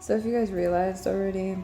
So if you guys realized already,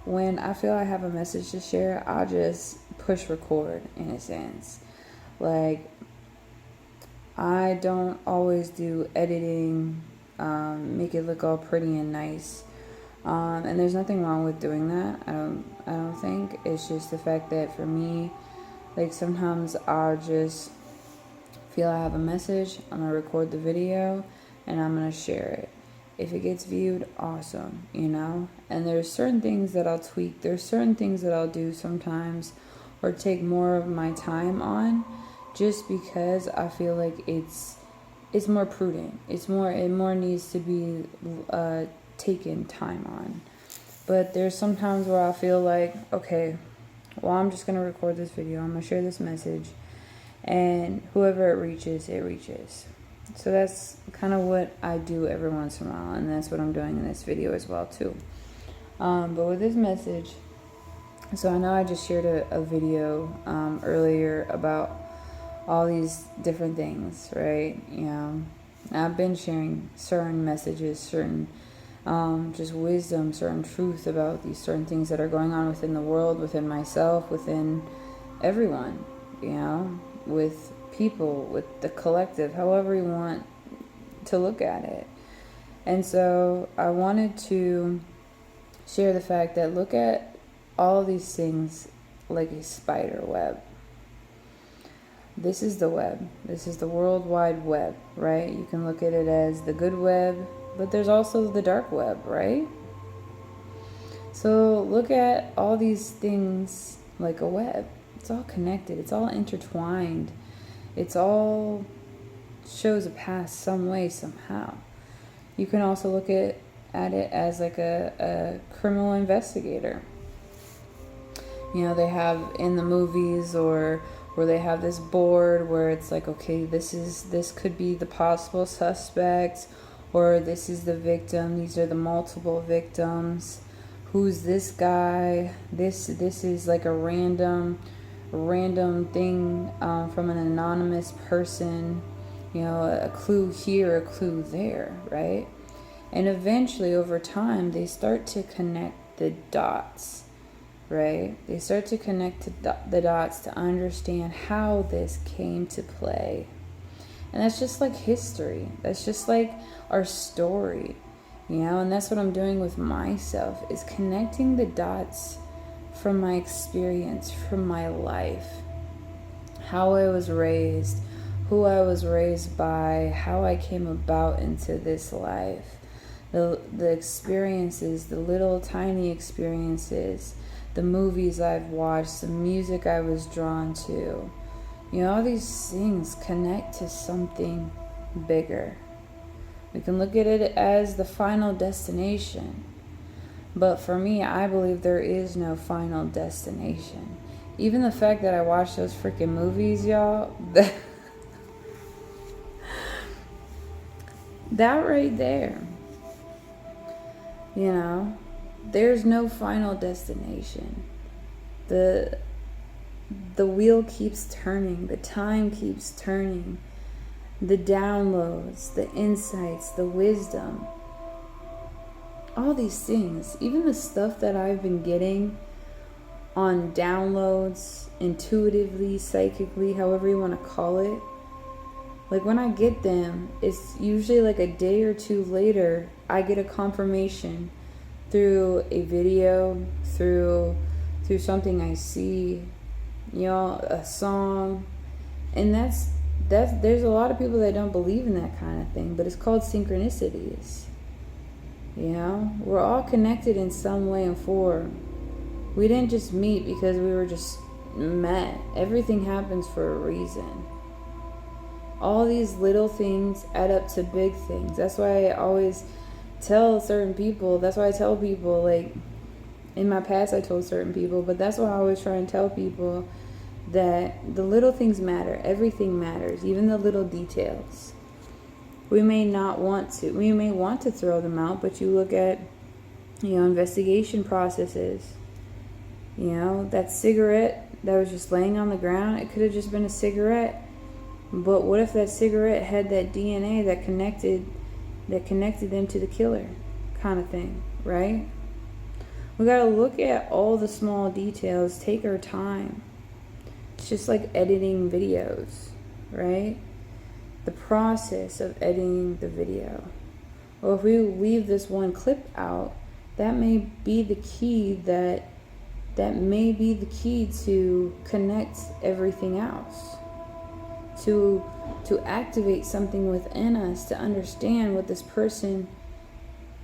when I feel I have a message to share, I'll just push record in a sense. Like, I don't always do editing, make it look all pretty and nice. And there's nothing wrong with doing that. I don't think. It's just the fact that for me, like sometimes I'll just feel I have a message, I'm gonna record the video and I'm gonna share it. If it gets viewed, awesome, you know? And there's certain things that I'll tweak. There's certain things that I'll do sometimes or take more of my time on just because I feel like it's more prudent. It more needs to be taken time on. But there's sometimes where I feel like, okay, well, I'm just gonna record this video. I'm gonna share this message, and whoever it reaches, it reaches. So that's kind of what I do every once in a while, and that's what I'm doing in this video as well too. But with this message, so I know I just shared a video earlier about all these different things, right? You know, I've been sharing certain messages, certain just wisdom, certain truth about these certain things that are going on within the world, within myself, within everyone, you know, with people, with the collective, however you want to look at it. And so I wanted to share the fact that look at all these things like a spider web. This is the web. This is the World Wide Web, right? You can look at it as the good web, but there's also the dark web, right? So look at all these things like a web. It's all connected. It's all intertwined. It's all shows a past some way, somehow. You can also look at it as like a criminal investigator. You know, they have in the movies or where they have this board where it's like, okay, this could be the possible suspect, or this is the victim, these are the multiple victims. Who's this guy? This is like a random thing from an anonymous person, you know, a clue here, a clue there, right? And eventually over time they start to connect the dots, right? They start to connect the dots to understand how this came to play. And that's just like history. That's just like our story, you know? And that's what I'm doing with myself, is connecting the dots from my experience, from my life, how I was raised, who I was raised by, how I came about into this life, the experiences, the little tiny experiences, the movies I've watched, the music I was drawn to. You know, all these things connect to something bigger. We can look at it as the final destination. But for me, I believe there is no final destination. Even the fact that I watch those freaking movies, y'all, that right there, you know, there's no final destination. The wheel keeps turning, the time keeps turning, the downloads, the insights, the wisdom, all these things, even the stuff that I've been getting on downloads, intuitively, psychically, however you want to call it. Like when I get them, it's usually like a day or two later, I get a confirmation through a video, through something I see, you know, a song. And that's there's a lot of people that don't believe in that kind of thing, but it's called synchronicities. You know, we're all connected in some way and form. We didn't just meet because we were just met. Everything happens for a reason. All these little things add up to big things. That's why I always tell certain people, that's why I tell people, like, in my past I told certain people, but that's why I always try and tell people that the little things matter. Everything matters, even the little details. We may want to throw them out, but you look at, you know, investigation processes. You know, that cigarette that was just laying on the ground, it could have just been a cigarette. But what if that cigarette had that DNA that connected them to the killer? kind of thing, right? We gotta look at all the small details, take our time. It's just like editing videos, right? The process of editing the video. Well, if we leave this one clip out, that may be the key to connect everything else. To activate something within us to understand what this person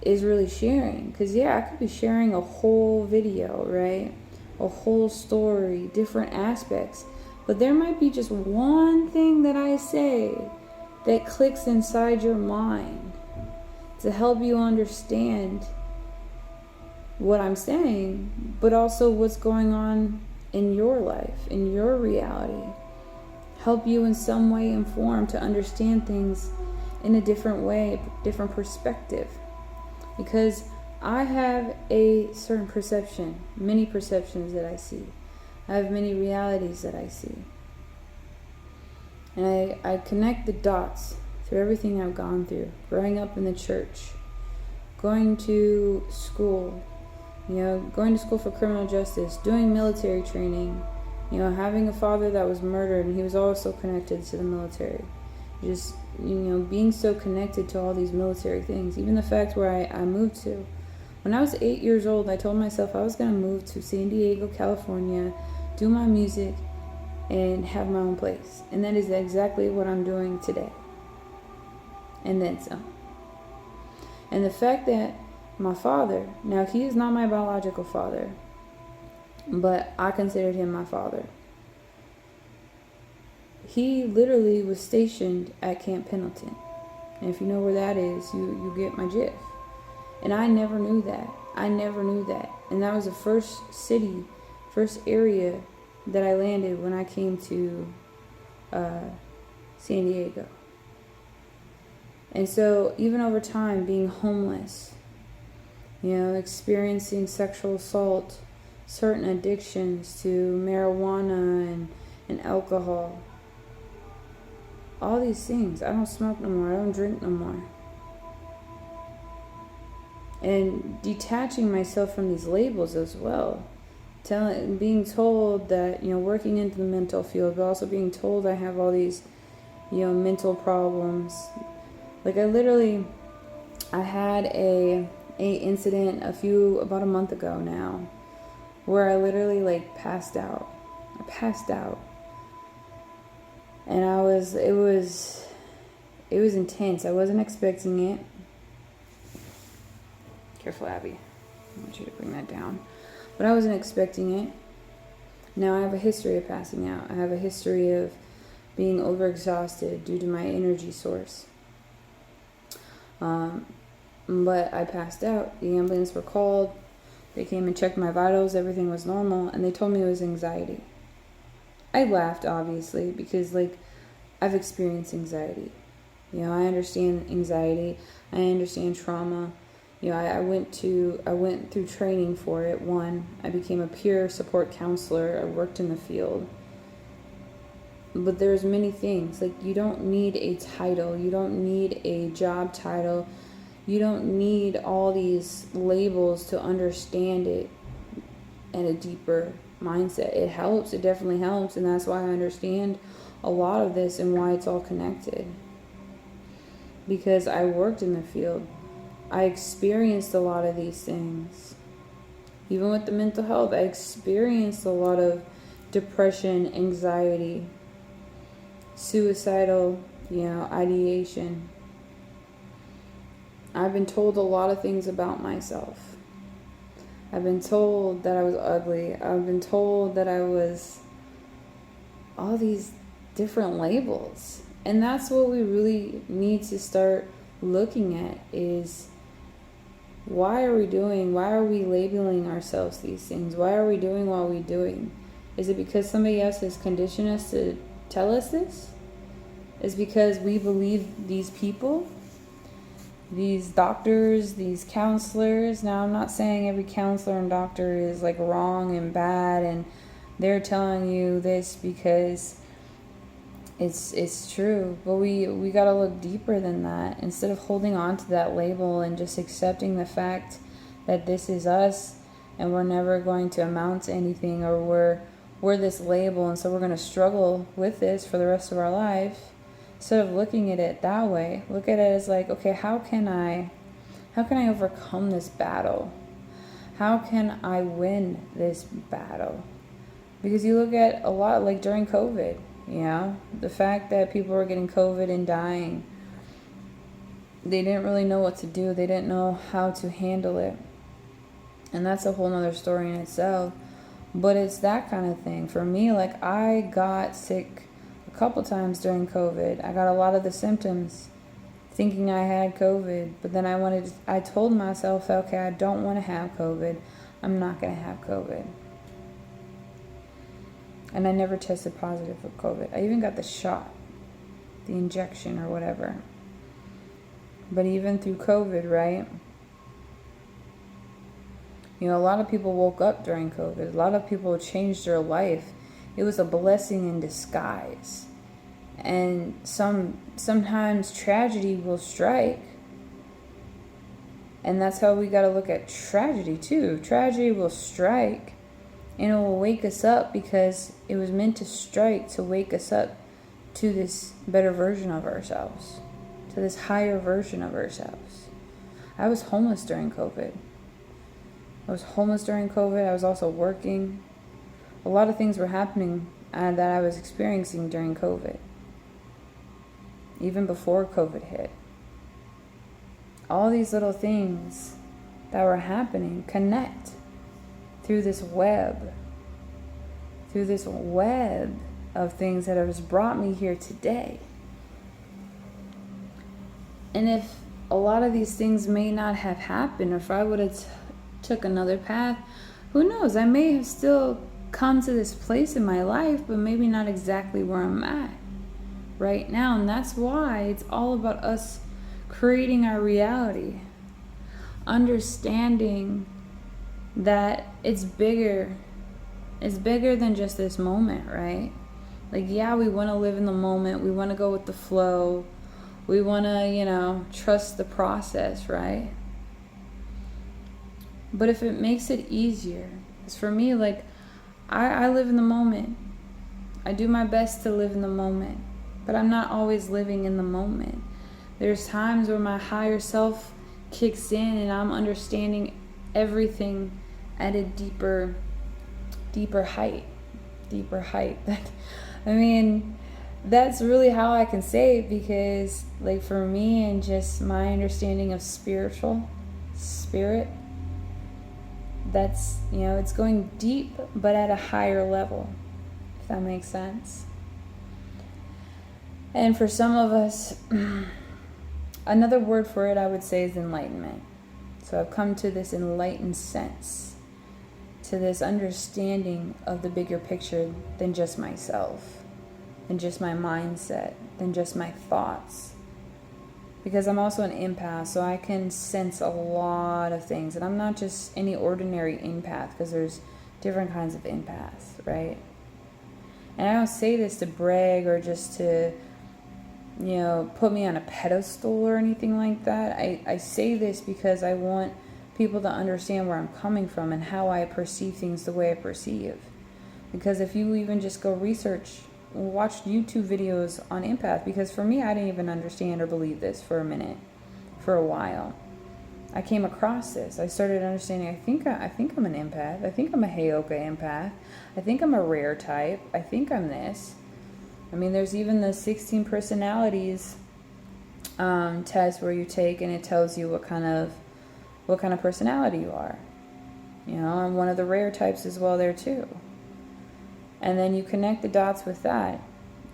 is really sharing. Because I could be sharing a whole video, right? A whole story, different aspects. But there might be just one thing that I say that clicks inside your mind to help you understand what I'm saying, but also what's going on in your life, in your reality. Help you in some way inform to understand things in a different way, different perspective. Because I have a certain perception, many perceptions that I see. I have many realities that I see. And I connect the dots through everything I've gone through. Growing up in the church, going to school, going to school for criminal justice, doing military training, having a father that was murdered and he was also connected to the military. Just, being so connected to all these military things. Even the fact where I moved to. When I was 8 years old, I told myself I was going to move to San Diego, California, do my music, and have my own place. And that is exactly what I'm doing today. And then some. And the fact that my father, now he is not my biological father, but I considered him my father. He literally was stationed at Camp Pendleton. And if you know where that is, you get my gif. And I never knew that. And that was the first area that I landed when I came to San Diego. And so even over time, being homeless, experiencing sexual assault, certain addictions to marijuana and alcohol, all these things. I don't smoke no more. I don't drink no more. And detaching myself from these labels as well. Being told that, working into the mental field, but also being told I have all these, mental problems. Like I had a incident about a month ago now, where I literally passed out. I passed out. And it was intense. I wasn't expecting it. Careful, Abby. I want you to bring that down. But I wasn't expecting it. Now I have a history of passing out. I have a history of being overexhausted due to my energy source. But I passed out. The ambulance were called. They came and checked my vitals. Everything was normal. And they told me it was anxiety. I laughed, obviously, because, I've experienced anxiety. I understand anxiety. I understand trauma. I went through training for it. I became a peer support counselor. I worked in the field. But there's many things. You don't need a title. You don't need a job title. You don't need all these labels to understand it in a deeper mindset. It helps. It definitely helps. And that's why I understand a lot of this and why it's all connected. Because I worked in the field. I experienced a lot of these things. Even with the mental health, I experienced a lot of depression, anxiety, suicidal, ideation. I've been told a lot of things about myself. I've been told that I was ugly. I've been told that I was all these different labels. And that's what we really need to start looking at is why are we labeling ourselves these things? Why are we doing what we're doing? Is it because somebody else has conditioned us to tell us this? Is it because we believe these people? These doctors, these counselors. Now, I'm not saying every counselor and doctor is wrong and bad and they're telling you this because It's true, but we got to look deeper than that. Instead of holding on to that label and just accepting the fact that this is us and we're never going to amount to anything, or we're this label and so we're going to struggle with this for the rest of our life. Instead of looking at it that way, look at it as like, okay, how can I overcome this battle? How can I win this battle? Because you look at a lot, like during COVID, the fact that people were getting COVID and dying, they didn't really know what to do. They didn't know how to handle it. And that's a whole nother story in itself. But it's that kind of thing. For me, like, I got sick a couple times during COVID. I got a lot of the symptoms thinking I had COVID. But then I told myself, okay, I don't want to have COVID. I'm not going to have COVID. And I never tested positive for COVID. I even got the shot, the injection or whatever. But even through COVID, right? A lot of people woke up during COVID. A lot of people changed their life. It was a blessing in disguise. And sometimes tragedy will strike. And that's how we got to look at tragedy too. Tragedy will strike. And it will wake us up because it was meant to strike to wake us up to this better version of ourselves, to this higher version of ourselves. I was homeless during COVID. I was also working. A lot of things were happening that I was experiencing during COVID, even before COVID hit. All these little things that were happening connect through this web of things that has brought me here today. And if a lot of these things may not have happened, or if I would have took another path, who knows? I may have still come to this place in my life, but maybe not exactly where I'm at right now. And that's why it's all about us creating our reality, understanding that it's bigger than just this moment, right? Like, yeah, we want to live in the moment, we want to go with the flow, we want to, trust the process, right? But if it makes it easier, because for me, like, I live in the moment. I do my best to live in the moment, but I'm not always living in the moment. There's times where my higher self kicks in and I'm understanding everything at a deeper height. I mean, that's really how I can say it, because, like, for me and just my understanding of spirit, that's, it's going deep, but at a higher level, if that makes sense. And for some of us, another word for it I would say is enlightenment. So I've come to this enlightened sense, to this understanding of the bigger picture than just myself, than just my mindset, than just my thoughts. Because I'm also an empath, so I can sense a lot of things. And I'm not just any ordinary empath, because there's different kinds of empaths, right? And I don't say this to brag or just to, put me on a pedestal or anything like that. I say this because I want people to understand where I'm coming from and how I perceive things the way I perceive. Because if you even just go watch YouTube videos on empath, because for me, I didn't even understand or believe this for a while. I came across this. I started understanding, I think I'm an empath. I think I'm a Heyoka empath. I think I'm a rare type. I think I'm this. I mean, there's even the 16 personalities test where you take, and it tells you what kind of personality you are. I'm one of the rare types as well there too. And then you connect the dots with that.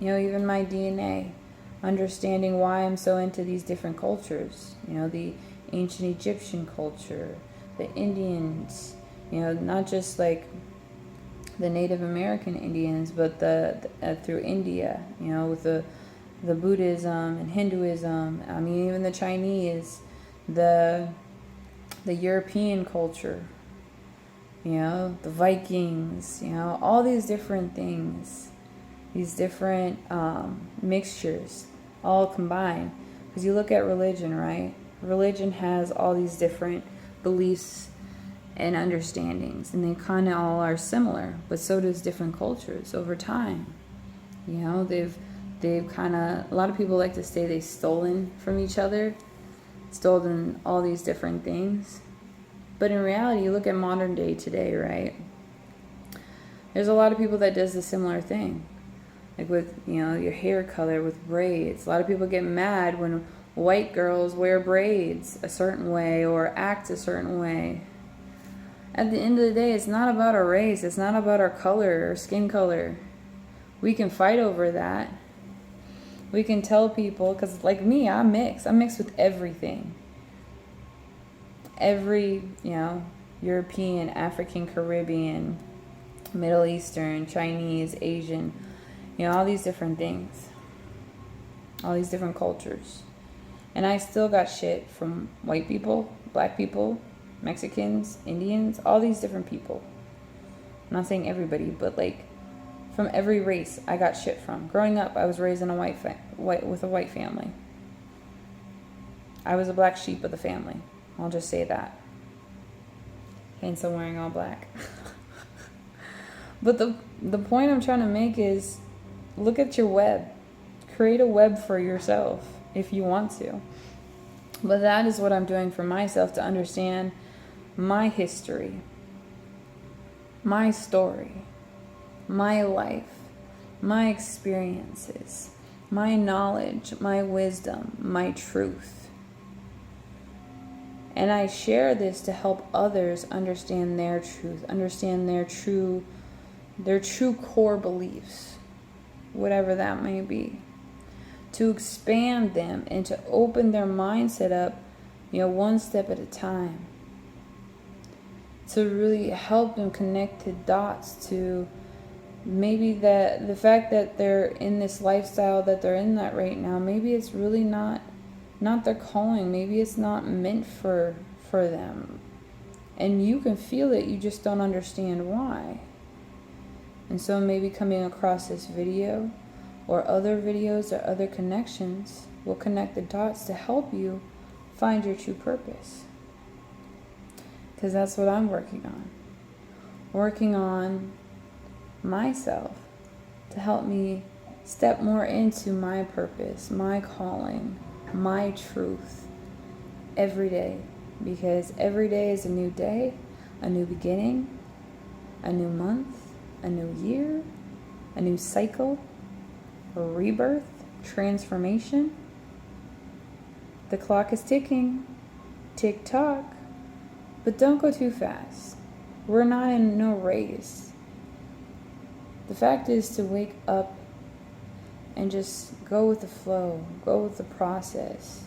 Even my DNA, understanding why I'm so into these different cultures. The ancient Egyptian culture, the Indians, not just like the Native American Indians, but through India, with the Buddhism and Hinduism. I mean, even the Chinese, the European culture, the Vikings, all these different things, these different mixtures all combined. Because you look at religion, right? Religion has all these different beliefs and understandings, and they kind of all are similar, but so does different cultures over time. You know, they've kind of, a lot of people like to say they've stolen from each other, stolen all these different things. But in reality, you look at modern day today, right? There's a lot of people that does a similar thing. Like with, you know, your hair color with braids. A lot of people get mad when white girls wear braids a certain way or act a certain way. At the end of the day, it's not about our race. It's not about our color or skin color. We can fight over that. We can tell people, because like me, I'm mixed. I'm mixed with everything. Every, you know, European, African, Caribbean, Middle Eastern, Chinese, Asian, you know, all these different things. All these different cultures. And I still got shit from white people, black people, Mexicans, Indians, all these different people. I'm not saying everybody, but like from every race I got shit from. Growing up, I was raised in with a white family. I was a black sheep of the family. I'll just say that. Hence I'm wearing all black. But the point I'm trying to make is look at your web. Create a web for yourself if you want to. But that is what I'm doing for myself, to understand my history, my story, my life, my experiences, my knowledge, my wisdom, my truth. And I share this to help others understand their truth, understand their true core beliefs, whatever that may be. To expand them and to open their mindset up, you know, one step at a time. To really help them connect the dots to maybe the fact that they're in this lifestyle that they're in that right now, maybe it's really not their calling. Maybe it's not meant for them. And you can feel it, you just don't understand why. And so maybe coming across this video or other videos or other connections will connect the dots to help you find your true purpose. Because that's what I'm working on. Working on myself to help me step more into my purpose, my calling, my truth every day. Because every day is a new day, a new beginning, a new month, a new year, a new cycle, a rebirth, transformation. The clock is ticking, tick tock, but don't go too fast. We're not in no race. The fact is to wake up and just go with the flow, go with the process,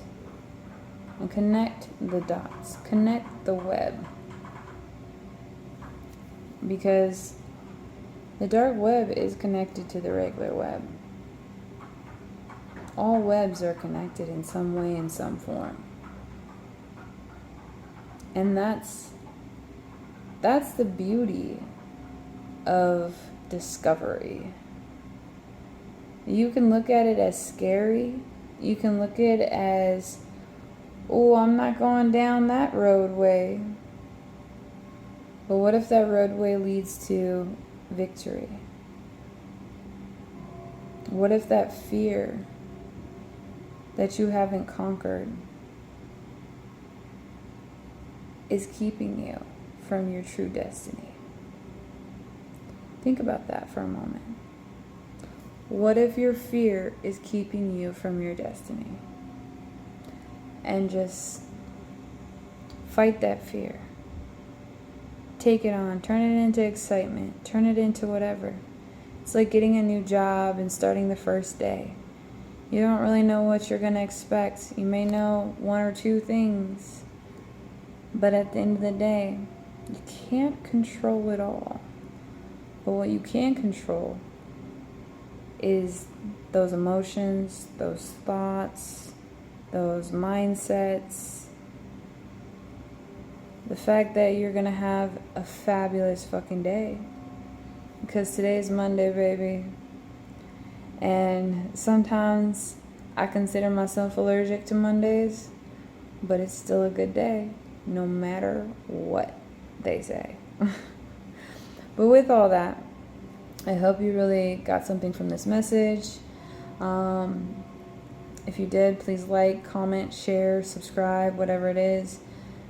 and connect the dots, connect the web. Because the dark web is connected to the regular web. All webs are connected in some way, in some form. And that's the beauty of discovery. You can look at it as scary. You can look at it as, oh, I'm not going down that roadway. But what if that roadway leads to victory? What if that fear that you haven't conquered is keeping you from your true destiny? Think about that for a moment. What if your fear is keeping you from your destiny? And just fight that fear. Take it on. Turn it into excitement. Turn it into whatever. It's like getting a new job and starting the first day. You don't really know what you're going to expect. You may know one or two things. But at the end of the day, you can't control it all. But what you can control is those emotions, those thoughts, those mindsets. The fact that you're going to have a fabulous fucking day. Because today's Monday, baby. And sometimes I consider myself allergic to Mondays, but it's still a good day, no matter what they say. But with all that, I hope you really got something from this message. If you did, please like, comment, share, subscribe, whatever it is,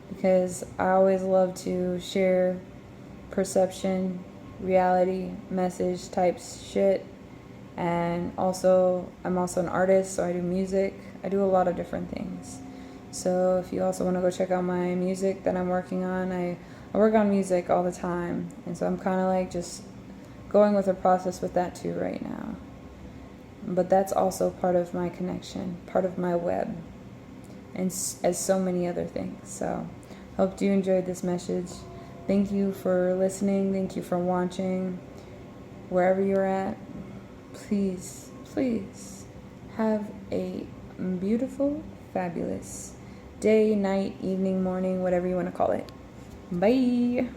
because I always love to share perception, reality, message type shit. And also, I'm also an artist, so I do music. I do a lot of different things. So if you also want to go check out my music that I'm working on, I work on music all the time. And so I'm kind of like just going with a process with that too right now. But that's also part of my connection, part of my web, and as so many other things. So hope you enjoyed this message. Thank you for listening. Thank you for watching. Wherever you're at, please have a beautiful, fabulous day, night, evening, morning, whatever you want to call it. Bye.